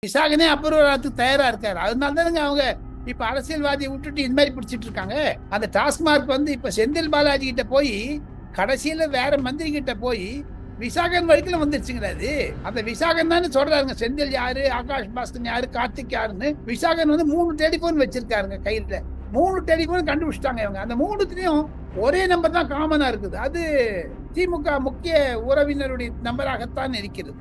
விசாகனே அப்புறம் தயாரா இருக்காரு. அதனால தானுங்க அவங்க இப்ப அரசியல்வாதியை விட்டுட்டு இந்த மாதிரி பிடிச்சிட்டு இருக்காங்க. அந்த டாஸ்மார்க் இப்ப செந்தில் பாலாஜி கிட்ட போய் கடைசியில வேற மந்திரி கிட்ட போய் விசாகன் வரைக்கும் வந்துருச்சுங்கிறாரு. அந்த விசாகன் தானே சொல்றாருங்க செந்தில் யாரு, ஆகாஷ் பாஸ்கர் யாரு, கார்த்திக் யாருன்னு. விசாகன் 3 டெலிபோன் வச்சிருக்காருங்க கையில. 3 டெலிபோன் கண்டுபிடிச்சிட்டாங்க இவங்க. அந்த 3த்துலயும் ஒரே நம்பர் தான் காமனா இருக்குது. அது திமுக முக்கிய உறவினருடைய நம்பராகத்தான் இருக்கிறது.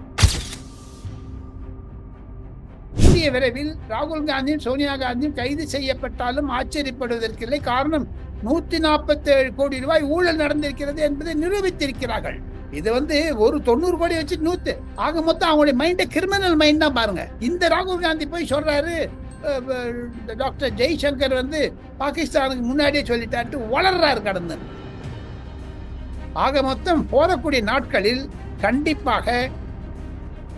கூடிய விரைவில் ராகுல் காந்தியும் சோனியா காந்தியும் கைது செய்யப்பட்டாலும் ஆச்சரியப்படுவதற்கில்லை. காரணம் 147 கோடி ரூபாய் ஊழல் நடந்திருக்கிறது என்பதை நிரூபித்திருக்கிறார்கள். இது ஒரு 90 கோடி வச்சு 100 ஆக மொத்தம் அவங்களுடைய மைண்ட் கிரிமினல் மைண்ட் தான் பாருங்க. இந்த ராகுல் காந்தி போய் சொல்றாரு டாக்டர் ஜெய்சங்கர் பாகிஸ்தானுக்கு முன்னாடியே சொல்லிட்டாரு வளர்றாரு கடந்து. ஆக மொத்தம் போதக்கூடிய நாட்களில் கண்டிப்பாக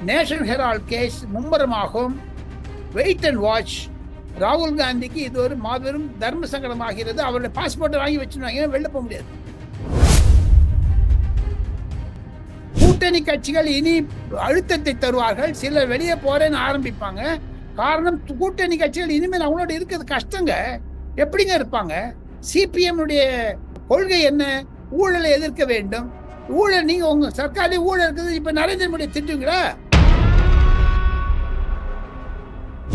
நேஷனல் ஹெரால்ட் கேஸ் மும்முரமாகும். Wait and watch. ராகுல் காந்திக்கு இது ஒரு மாபெரும் தர்ம சங்கடமாகிறது. அவருடைய பாஸ்போர்ட்டை வாங்கி வச்சுருவாங்க, வெளில போக முடியாது. கூட்டணி கட்சிகள் இனி அழுத்தத்தை தருவார்கள். சிலர் வெளியே போறேன்னு ஆரம்பிப்பாங்க. காரணம், கூட்டணி கட்சிகள் இனிமேல் அவங்களோட இருக்கிறது கஷ்டங்க. எப்படிங்க இருப்பாங்க? சிபிஎம் கொள்கை என்ன? ஊழலை எதிர்க்க வேண்டும். ஊழல், நீங்க உங்க சர்க்காரே ஊழல் இருக்குது. இப்ப நரேந்திர மோடி திட்டுங்களா?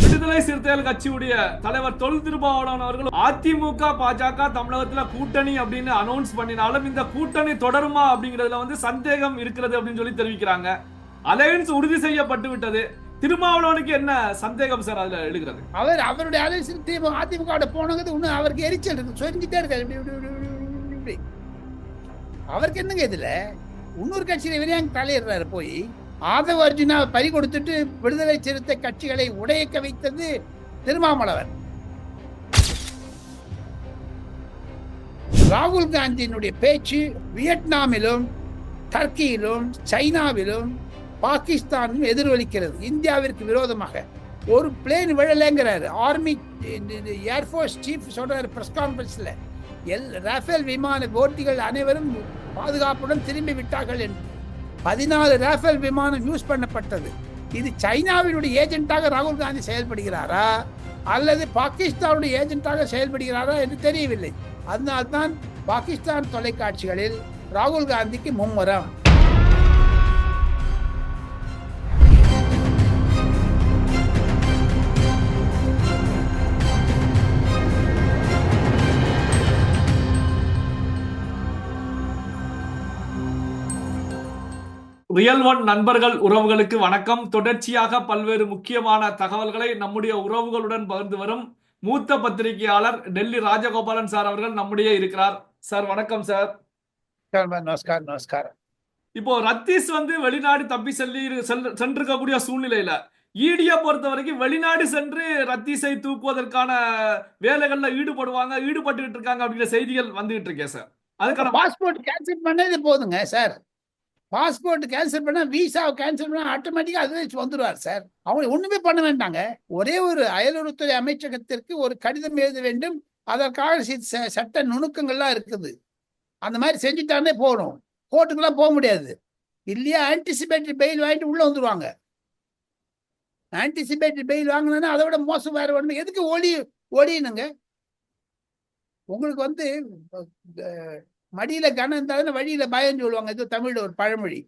விடுதலை சிறுத்தைகள் கட்சியுடைய தலைவர் தொல் திருமாவளவன் அவர்கள் அதிமுக பாஜக தமிழகத்துல கூட்டணி அப்படின்னு அனௌன்ஸ் பண்ணினாலும் இந்த கூட்டணி தொடருமா அப்படிங்கறதுல சந்தேகம் இருக்கிறது அப்படின்னு சொல்லி தெரிவிக்கிறாங்க. அலையன்ஸ் உறுதி செய்யப்பட்டு விட்டது. திருமாவளவனுக்கு என்ன சந்தேகம் சார் அதுல எழுகிறது? அவருடைய அலையன்ஸ் அதிமுக போனது இன்னும் அவருக்கு எரிச்சல் இருக்கு, சொல்லிட்டே இருக்காரு. அவருக்கு என்னங்க இதுல இன்னொரு கட்சியில வெளியாங்க தலையிடுறாரு. போய் ஆதவ அர்ஜுனா பறி கொடுத்துட்டு விடுதலை சிறுத்தை கட்சிகளை உடையக்க வைத்தது திருமாவளவன். ராகுல் காந்தியினுடைய பேச்சு வியட்நாமிலும் டர்க்கியிலும் சைனாவிலும் பாகிஸ்தானிலும் எதிரொலிக்கிறது. இந்தியாவிற்கு விரோதமாக ஒரு பிளேன் விழலைங்கிறாரு. ஆர்மி ஏர்போர்ஸ் சீஃப் சொல்றாரு பிரஸ் கான்பரன்ஸ்ல, ராஃபேல் விமான போட்டிகள் அனைவரும் பாதுகாப்புடன் திரும்பி விட்டார்கள் என்று. 14 ராஃபேல் விமானம் யூஸ் பண்ணப்பட்டது. இது சைனாவினுடைய ஏஜென்ட்டாக ராகுல் காந்தி செயல்படுகிறாரா அல்லது பாகிஸ்தானுடைய ஏஜென்ட்டாக செயல்படுகிறாரா என்று தெரியவில்லை. அதனால்தான் பாகிஸ்தான் தொலைக்காட்சிகளில் ராகுல் காந்திக்கு மும்முரம். ரியல் ஒன் நண்பர்கள் உறவுகளுக்கு வணக்கம். தொடர்ச்சியாக பல்வேறு முக்கியமான தகவல்களை நம்முடைய உறவுகளுடன் பகிர்ந்து வரும் மூத்த பத்திரிகையாளர் டெல்லி ராஜகோபாலன் சார் அவர்கள் நம்முடைய இருக்கிறார். சார் வணக்கம் சார். நமஸ்காரம். நமஸ்காரம். இப்போ ரத்தீஸ் வெளிநாடு தப்பி சென்றிருக்கக்கூடிய சூழ்நிலையில ஈடியை பொறுத்த வரைக்கும் வெளிநாடு சென்று ரத்தீஸை தூக்குவதற்கான வேலைகள்ல ஈடுபட்டு இருக்காங்க அப்படிங்கிற செய்திகள் வந்துகிட்டு இருக்கேன் சார். அதுக்கான பாஸ்போர்ட் கேன்சல் பண்ணது போதுங்க சார். பாஸ்போர்ட் கேன்சல் பண்ணா, விசாவை கேன்சல் பண்ணா ஆட்டோமேட்டிக்கா அதுவே வந்துடுவார் சார். அவங்க ஒண்ணுமே பண்ண வேண்டாங்க. ஒரே ஒரு அயலுறவுத்துறை அமைச்சகத்திற்கு ஒரு கடிதம் எழுத வேண்டும். அதற்காக சட்ட நுணுக்கங்கள்லாம் இருக்குது. அந்த மாதிரி செஞ்சுட்டானே போகணும். கோர்ட்டுக்கெல்லாம் போக முடியாது. இல்லையா ஆன்டிசிபேட்டரி பெயில் வாங்கிட்டு உள்ள வந்துருவாங்க. ஆன்டிசிபேட்டரி பெயில் வாங்கினா அதை விட மோசம் வேற ஒண்ணு. எதுக்கு ஒளியணுங்க? உங்களுக்கு மடியில கணம் இருந்தாலும் வழியில பயம் சொல்லுவாங்க. இது தமிழ்ல ஒரு பழமொழி.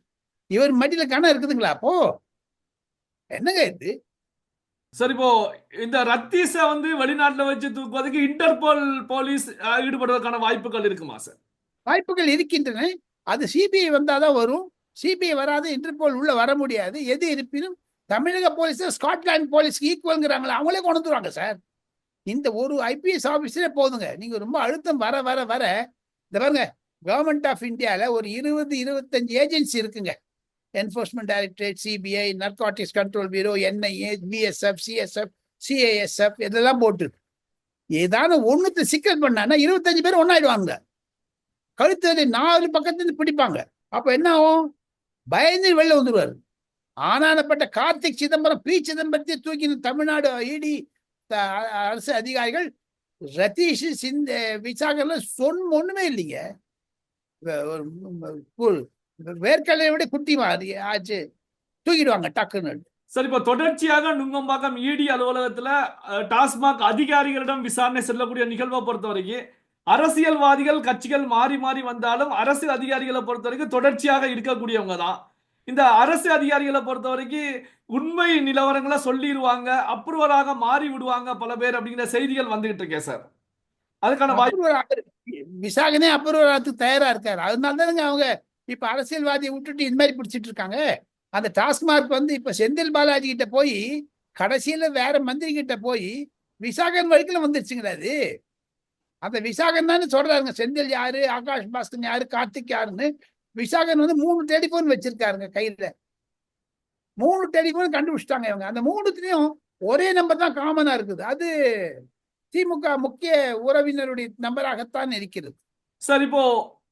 இவர் மடியில கணம் இருக்குதுங்களா? அப்போ என்னங்க இது? சார், இப்போ இந்த ரத்தீஸ வெளிநாட்டுல வச்சு தூக்குவதற்கு இன்டர்போல் போலீஸ் ஈடுபடுவதற்கான வாய்ப்புகள் இருக்குமா சார்? வாய்ப்புகள் இருக்கின்றன. அது சிபிஐ வந்தாதான் வரும். சிபிஐ வராது, இன்டர்போல் உள்ள வர முடியாது. எது இருப்பினும் தமிழக போலீஸ் ஸ்காட்லாந்து போலீஸ்க்கு ஈக்குவல்ங்கிறாங்களா, அவங்களே கொண்டு வந்துருவாங்க சார். இந்த ஒரு ஐபிஎஸ் ஆபீஸரே போதுங்க. நீங்க ரொம்ப அழுத்தம் வர வர வர இந்த பாருங்க, கவர்மெண்ட் ஆஃப் இந்தியாவில் ஒரு 20-25 ஏஜென்சி இருக்குங்க. Enforcement directorate, CBI, narcotics control bureau, NIA, BSF, CSF, CISF இதெல்லாம் போட்டு ஏதான ஒண்ணுத்து சிக்கல் பண்ணா 25 பேர் ஒன்னாயிடுவாங்க. கழுத்து 4 பக்கத்துல பிடிப்பாங்க. அப்ப என்ன ஆகும்? பயந்து வெளில வந்துடுவாரு. ஆனானப்பட்ட கார்த்திக் சிதம்பரம், பி சிதம்பரத்தை தூக்கி தமிழ்நாடு இடி அரசு அதிகாரிகள் ரத்தீஷ் விசாகர்ல ஒண்ணுமே இல்லைங்க. வேர்க்கடலை விட குட்டி மாதிரி ஆச்சு, தூக்கிடுவாங்க டக்குன்னு. சார், இப்ப தொடர்ச்சியாக நுங்கம்பாக்கம் இடி அலுவலகத்துல டாஸ்மாக் அதிகாரிகளிடம் விசாரணை செல்லக்கூடிய நிகழ்வை பொறுத்த வரைக்கும் அரசியல்வாதிகள் கட்சிகள் மாறி மாறி வந்தாலும் அரசு அதிகாரிகளை பொறுத்த வரைக்கும் தொடர்ச்சியாக இருக்கக்கூடியவங்க தான். இந்த அரசு அதிகாரிகளை பொறுத்த வரைக்கும் உண்மை நிலவரங்களை சொல்லிடுவாங்க, அப்ரூவராக மாறி விடுவாங்க பல பேர் அப்படிங்கிற செய்திகள் வந்துகிட்டு இருக்கேன் சார். அதுக்கான வாய்ப்பு விசாகனே அப்புறம் தயாரா இருக்காரு. அதனால தானங்க அவங்க இப்ப அரசியல்வாதியை விட்டுட்டு இந்த மாதிரி பிடிச்சிட்டு இருக்காங்க. அந்த டாஸ்மார்க் வந்து இப்ப செந்தில் பாலாஜி கிட்ட போய் கடைசியில வேற மந்திரி கிட்ட போய் விசாகன் வரைக்கும் வந்துருச்சுங்கிறாரு. அந்த விசாகன் தானே சொல்றாருங்க, செந்தில் யாரு, ஆகாஷ் பாஸ்கர் யாரு, கார்த்திக் யாருன்னு. விசாகன் வந்து 3 டெலிபோன் வச்சிருக்காருங்க கையில. 3 டெலிபோன் கண்டுபிடிச்சிட்டாங்க இவங்க. அந்த 3த்துலயும் ஒரே நம்பர் தான் காமனா இருக்குது. அது திமுக முக்கிய உறவினருடைய நம்பராகத்தான் இருக்கிறது. சார், இப்போ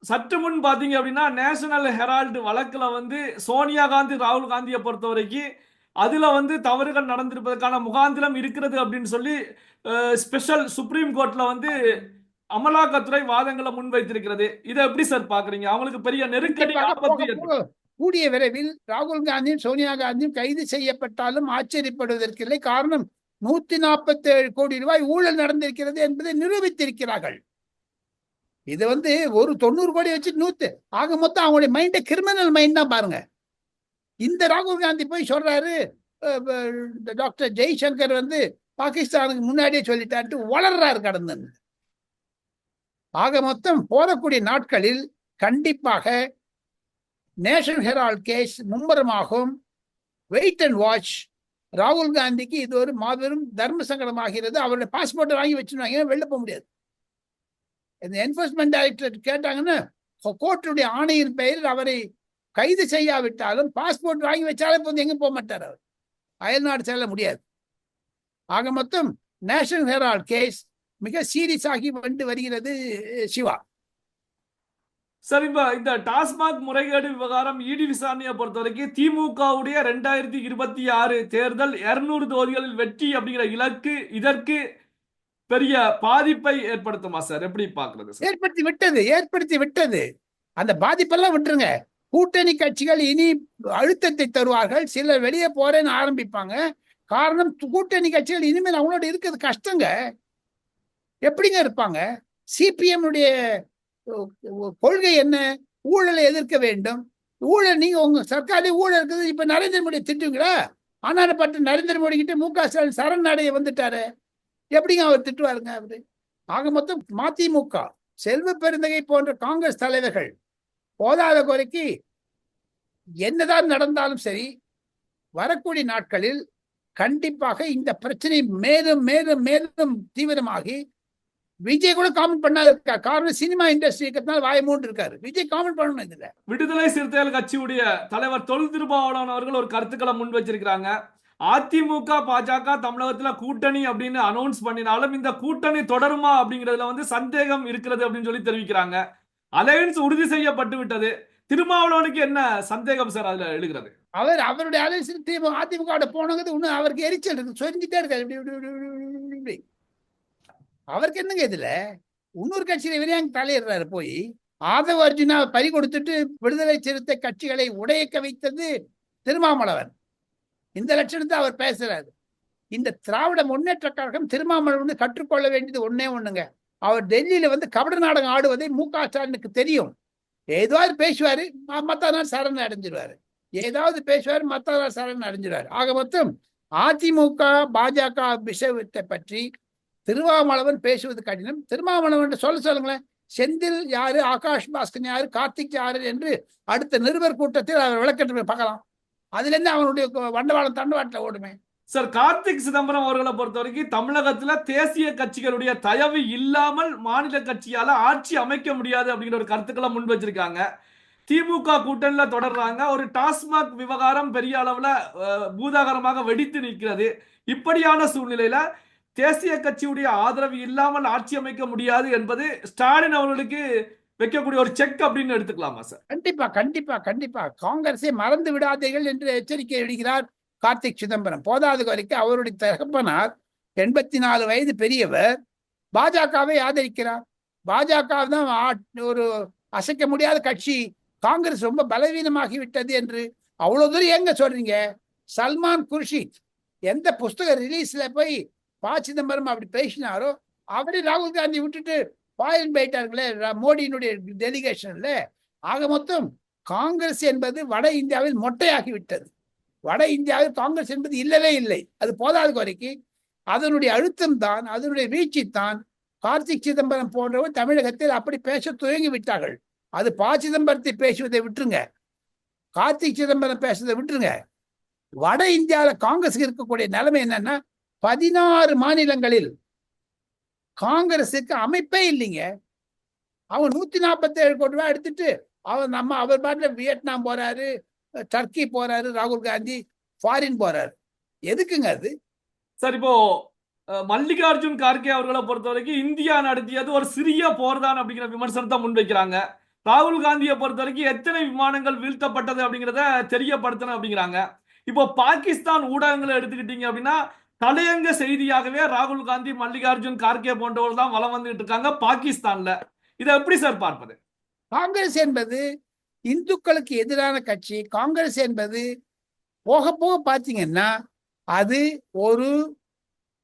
சற்று முன் பாத்தீங்க அப்படின்னா நேஷனல் ஹெரால்டு வழக்குல வந்து சோனியா காந்தி ராகுல் காந்தியை பொறுத்த வரைக்கும் அதுல வந்து தவறுகள் நடந்திருப்பதற்கான முகாந்திரம் இருக்கிறது அப்படின்னு சொல்லி ஸ்பெஷல் சுப்ரீம் கோர்ட்ல வந்து அமலாக்கத்துறை வாதங்களை முன்வைத்திருக்கிறது. இதை எப்படி சார் பாக்குறீங்க? அவங்களுக்கு பெரிய நெருக்கடி கூடிய விரைவில் ராகுல் காந்தியும் சோனியா காந்தியும் கைது செய்யப்பட்டாலும் ஆச்சரியப்படுவதற்கில்லை. காரணம் 147 கோடி ரூபாய் ஊழல் நடந்திருக்கிறது என்பதை நிரூபித்திருக்கிறார்கள். இது வந்து ஒரு 90 கோடி வச்சு ஆக மொத்தம் அவங்களுடைய மைண்ட் கிரிமினல் மைண்ட் தான் பாருங்க. இந்த ராகுல் காந்தி போய் சொல்றாரு டாக்டர் ஜெய்சங்கர் வந்து பாகிஸ்தானுக்கு முன்னாடியே சொல்லிட்டாரு வளர்றாரு கடந்து. ஆக மொத்தம் போறக்கூடிய நாட்களில் கண்டிப்பாக நேஷனல் ஹெரால்ட் கேஸ் மும்முரமாகும். Wait and watch. ராகுல் காந்திக்கு இது ஒரு மாபெரும் தர்ம சங்கடமாகிறது. அவருடைய பாஸ்போர்ட்டை வாங்கி வச்சுருவாங்க, வெளில போக முடியாது. இந்த என்போர்ஸ்மெண்ட் டைரக்டர் கேட்டாங்கன்னா கோர்ட்டுடைய ஆணையின் பெயரில் அவரை கைது செய்யாவிட்டாலும் பாஸ்போர்ட் வாங்கி வச்சாலே போது எங்க போக மாட்டார், அவர் அயல்நாடு செல்ல முடியாது. ஆக மொத்தம் நேஷனல் ஹெரால்ட் கேஸ் மிக சீரியஸ் ஆகி வந்து வருகிறது. சிவா சார், இப்ப இந்த டாஸ்மாக் முறைகேடு விவகாரம் இடி விசாரணையை பொறுத்த வரைக்கும் திமுகவுடைய 2026 தேர்தல் 200 தொகுதிகளில் வெற்றி அப்படிங்கிற இலக்கு இதற்கு பெரிய பாதிப்பை ஏற்படுத்துமா சார்? எப்படி பாக்குறது? ஏற்படுத்தி விட்டது. அந்த பாதிப்பெல்லாம் விட்டுருங்க. கூட்டணி கட்சிகள் இனி அழுத்தத்தை தருவார்கள். சிலர் வெளியே போறேன்னு ஆரம்பிப்பாங்க. காரணம், கூட்டணி கட்சிகள் இனிமேல் அவங்களோட இருக்கிறது கஷ்டங்க. எப்படிங்க இருப்பாங்க? சிபிஎம் கொள்கை என்ன? ஊழலை எதிர்க்க வேண்டும். ஊழல், நீங்க உங்க சர்க்காரே ஊழல் இருக்குது. இப்ப நரேந்திர மோடி திட்டுவீங்களா? ஆனாப்பட்ட நரேந்திர மோடி கிட்ட மு.க. ஸ்டாலின் சரணடைய வந்துட்டாரு. எப்படிங்க அவர் திட்டுவாருங்க அவரு? ஆக மொத்தம் மதிமுக, செல்வ பெருந்தகை போன்ற காங்கிரஸ் தலைவர்கள் போதாத குறைக்கு என்னதான் நடந்தாலும் சரி, வரக்கூடிய நாட்களில் கண்டிப்பாக இந்த பிரச்சனை மேலும் மேலும் மேலும் தீவிரமாகி, விஜய் கூட காமெண்ட் பண்ணாத இருக்கார். காரணம், சினிமா இண்டஸ்ட்ரி இருக்கிறதுனால வாய மூண்டு இருக்காரு. விஜய் காமெண்ட் பண்ணணும். இதுல விடுதலை சிறுத்தைகள் கட்சியுடைய தலைவர் தொல் திருமாவளவன் அவர்கள் ஒரு கருத்துக்களை முன் வச்சிருக்கிறாங்க. அதிமுக பாஜக தமிழகத்துல கூட்டணி அப்படின்னு அனௌன்ஸ் பண்ணினாலும் இந்த கூட்டணி தொடருமா அப்படிங்கிறதுல வந்து சந்தேகம் இருக்கிறது அப்படின்னு சொல்லி தெரிவிக்கிறாங்க. அலையன்ஸ் உறுதி செய்யப்பட்டு விட்டது. திருமாவளவனுக்கு என்ன சந்தேகம் சார் அதுல எழுகிறது? அவருடைய அலையன்ஸ் அதிமுக போனது இன்னும் அவருக்கு எரிச்சல் இருக்கு, சொல்லிட்டே இருக்காரு. அவருக்கு என்னங்க இதுல? இன்னொரு கட்சியில விரையாங்க தலையிடுறாரு. போய் ஆதவ அர்ஜுனா பறி கொடுத்துட்டு விடுதலை சிறுத்தை கட்சிகளை உடையக்க வைத்தது திருமாவளவன். இந்த லட்சணத்தை அவர் பேசுறாரு. இந்த திராவிட முன்னேற்ற கழகம் திருமாவளவன் கற்றுக்கொள்ள வேண்டியது ஒண்ணுங்க. அவர் டெல்லியில வந்து கபட நாடகம் ஆடுவதை மு.க. ஸ்டாலினுக்கு தெரியும். ஏதாவது பேசுவாரு, மத்த நாள் சரண் அடைஞ்சிருவாரு. ஏதாவது பேசுவாரு, மத்த நாள் சரண் அடைஞ்சிருவாரு. ஆக மொத்தம் அதிமுக பாஜக விஷயத்தை பற்றி திருமாவளவன் பேசுவது கடினம். திருமாவளவன் சொல்லுங்களேன், செந்தில் யாரு, ஆகாஷ் பாஸ்கர் யாரு, கார்த்திக் யாரு என்று அடுத்த நிருபர் கூட்டத்தில் அவர் விளக்கத்தை பார்க்கலாம். அதுல இருந்து அவனுடைய வண்டவாளம் தண்டவாட்டில் ஓடுமே. சார், கார்த்திக் சிதம்பரம் அவர்களை பொறுத்த வரைக்கும் தமிழகத்துல தேசிய கட்சிகளுடைய தயவு இல்லாமல் மாநில கட்சியால ஆட்சி அமைக்க முடியாது அப்படிங்கிற ஒரு கருத்துக்களை முன் வச்சிருக்காங்க. திமுக கூட்டணியில தொடர்றாங்க. ஒரு டாஸ்மாக் விவகாரம் பெரிய அளவுல பூதாகரமாக வெடித்து நிற்கிறது. இப்படியான சூழ்நிலையில தேசிய கட்சியுடைய ஆதரவு இல்லாமல் ஆட்சி அமைக்க முடியாது என்பது ஸ்டாலின் அவர்களுக்கு வைக்கக்கூடிய ஒரு செக் அப்படின்னு எடுத்துக்கலாமா சார்? கண்டிப்பா கண்டிப்பா கண்டிப்பா. காங்கிரஸை மறந்து விடாதீர்கள் என்று எச்சரிக்கை விடுகிறார் கார்த்திக் சிதம்பரம். போதாத வரைக்கும் அவருடைய தகப்பனார் 84 வயது பெரியவர் பாஜகவை ஆதரிக்கிறார். பாஜக தான் ஒரு அசைக்க முடியாத கட்சி, காங்கிரஸ் ரொம்ப பலவீனமாகி விட்டது என்று அவ்வளவு தூரம் எங்க சொல்றீங்க? சல்மான் குர்ஷித் எந்த புஸ்தக ரிலீஸ்ல போய் ப. சிதம்பரம் அப்படி பேசினாரோ அவரே ராகுல் காந்தி விட்டுட்டு பாயின் போயிட்டார்களே மோடியினுடைய டெலிகேஷன்ல. ஆக மொத்தம் காங்கிரஸ் என்பது வட இந்தியாவில் மொட்டையாகி விட்டது. வட இந்தியாவில் காங்கிரஸ் என்பது இல்லவே இல்லை. அது போதாத குறைக்கு அதனுடைய அழுத்தம் தான், அதனுடைய வீழ்ச்சி தான் கார்த்திக் சிதம்பரம் போன்றவர் தமிழகத்தில் அப்படி பேச துவங்கி விட்டார்கள். அது ப. சிதம்பரத்தை பேசுவதை விட்டுருங்க, கார்த்திக் சிதம்பரம் பேசுவதை விட்டுருங்க. வட இந்தியாவில் காங்கிரஸுக்கு இருக்கக்கூடிய நிலைமை என்னன்னா 16 மாநிலங்களில் காங்கிரஸுக்கு அமைப்பே இல்லைங்க. அவன் 147 கோடி ரூபாய் எடுத்துட்டு அவர் பாட்டுல வியட்நாம் போறாரு, டர்க்கி போறாரு, ராகுல் காந்தி ஃபாரின் போறாரு. எதுக்குங்க அது? சார் இப்போ மல்லிகார்ஜுன் கார்கே அவர்களை பொறுத்த வரைக்கும் இந்தியா நடத்தியது ஒரு சிறிய போர் தான் அப்படிங்கிற விமர்சனத்தை முன்வைக்கிறாங்க. ராகுல் காந்தியை பொறுத்த வரைக்கும் எத்தனை விமானங்கள் வீழ்த்தப்பட்டது அப்படிங்கிறத தெரியப்படுத்தணும் அப்படிங்கிறாங்க. இப்போ பாகிஸ்தான் ஊடகங்களை எடுத்துக்கிட்டீங்க அப்படின்னா தலையங்க செய்தியாகவே ராகுல் காந்தி, மல்லிகார்ஜுன் கார்கே போன்றவர்கள் தான் வலம் வந்துட்டு இருக்காங்க பாகிஸ்தான்ல. இதை எப்படி சார் பார்ப்பது? காங்கிரஸ் என்பது இந்துக்களுக்கு எதிரான கட்சி. காங்கிரஸ் என்பது போக போக பார்த்தீங்கன்னா அது ஒரு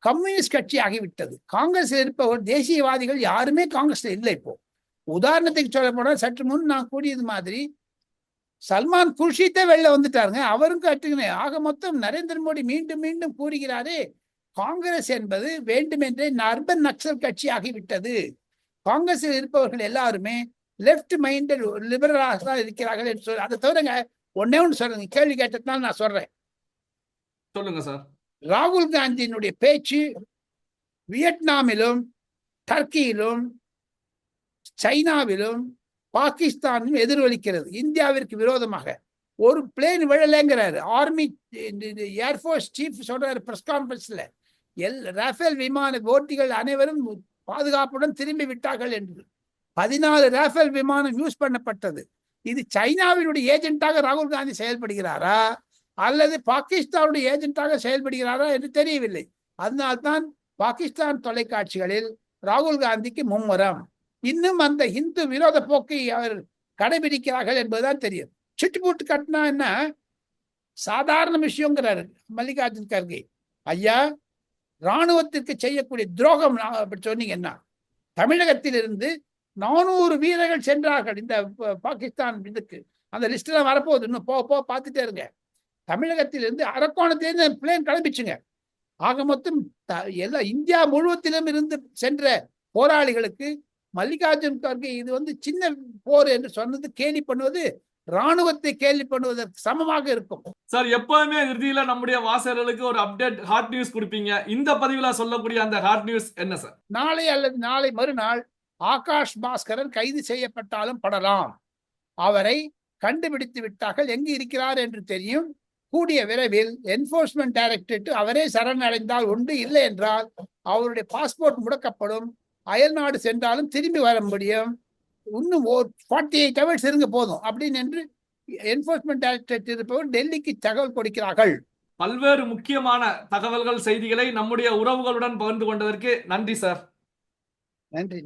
கம்யூனிஸ்ட் கட்சி ஆகிவிட்டது. காங்கிரஸ் இருப்பவர் தேசியவாதிகள் யாருமே காங்கிரஸ்ல இல்லை. இப்போ உதாரணத்துக்கு சொல்ல போனால் சற்று முன் நான் கூறியது மாதிரி சல்மான் குர்ஷித்தே வெளில வந்துட்டாருங்க, அவரும் கட்டுங்க. ஆக மொத்தம் நரேந்திர மோடி மீண்டும் மீண்டும் கூறுகிறாரே காங்கிரஸ் என்பது வேண்டுமென்றே அர்பன் நக்சல் கட்சி ஆகிவிட்டது. காங்கிரஸில் இருப்பவர்கள் எல்லாருமே லெப்ட் மைண்டட் லிபரலாக தான் இருக்கிறார்கள் என்று சொல்லி, அதை தவிரங்க ஒன்னே ஒன்று சொல்றேன், கேள்வி கேட்டதுனால நான் சொல்றேன். சொல்லுங்க சார். ராகுல் காந்தியினுடைய பேச்சு வியட்நாமிலும் டர்க்கியிலும் சைனாவிலும் பாகிஸ்தானிலும் எதிரொலிக்கிறது. இந்தியாவிற்கு விரோதமாக ஒரு பிளேன் விழலைங்கிறாரு. ஆர்மி ஏர்ஃபோர்ஸ் சீஃப் சொல்றாரு பிரஸ் கான்பரன்ஸ்ல, ராஃபேல் விமான ஓட்டிகள் அனைவரும் பாதுகாப்புடன் திரும்பி விட்டார்கள் என்று. 14 ராஃபேல் விமானம் யூஸ் பண்ணப்பட்டது. இது சைனாவினுடைய ஏஜென்ட்டாக ராகுல் காந்தி செயல்படுகிறாரா அல்லது பாகிஸ்தானுடைய ஏஜென்ட்டாக செயல்படுகிறாரா என்று தெரியவில்லை. அதனால்தான் பாகிஸ்தான் தொலைக்காட்சிகளில் ராகுல் காந்திக்கு மும்முரம். இன்னும் அந்த இந்து விரோத போக்கை அவர் கடைபிடிக்கிறார்கள் என்பதுதான் தெரியும். சுட்டு போட்டு கட்டினா என்ன சாதாரண விஷயங்கிறாரு மல்லிகார்ஜுன் கார்கே. ஐயா, இராணுவத்திற்கு செய்யக்கூடிய துரோகம் அப்படி சொன்னீங்கன்னா தமிழகத்தில் இருந்து 400 வீரர்கள் சென்றார்கள் இந்த பாகிஸ்தான் இதுக்கு. அந்த லிஸ்ட்ல வரப்போகுது, இன்னும் போக பார்த்துட்டே இருங்க. தமிழகத்திலிருந்து அரக்கோணத்திலிருந்து பிளேன் கிளம்பிச்சுங்க. ஆக மொத்தம் எல்லா இந்தியா முழுவதிலும் இருந்து சென்ற போராளிகளுக்கு மல்லிகார்ஜுன் கார்கே இது சின்ன போர் என்று சொன்னது கேலி பண்ணுவது ராணுவத்தை கேள்வி பண்ணுவதற்கு சமமாக இருக்கும். சார், எப்பவுமே இறுதியில நம்முடைய வாசகர்களுக்கு ஒரு அப்டேட் ஹாட் நியூஸ் கொடுப்பீங்க. இந்த பதிவுல சொல்லக்கூடிய அந்த ஹாட் நியூஸ் என்ன சார்? நாளை அல்லது நாளை மறுநாள் ஆகாஷ் பாஸ்கரன் கைது செய்யப்பட்டாலும் படலாம். அவரை கண்டுபிடித்து விட்டார்கள், எங்கு இருக்கிறார் என்று தெரியும். கூடிய விரைவில் என்போர்ஸ்மெண்ட் டைரக்டரேட் அவரே சரணடைந்தால் உண்டு, இல்லை என்றால் அவருடைய பாஸ்போர்ட் முடக்கப்படும். அயல்நாடு சென்றாலும் திரும்பி வர முடியும். இன்னும் 48 hours இருங்க போதும் அப்படின்னு என்று என்போர்ஸ்மெண்ட் டைரக்டரேட் இருப்பவர் டெல்லிக்கு தகவல் கொடுக்கிறார்கள். பல்வேறு முக்கியமான தகவல்கள், செய்திகளை நம்முடைய உறவுகளுடன் பகிர்ந்து கொண்டதற்கு நன்றி சார். நன்றி.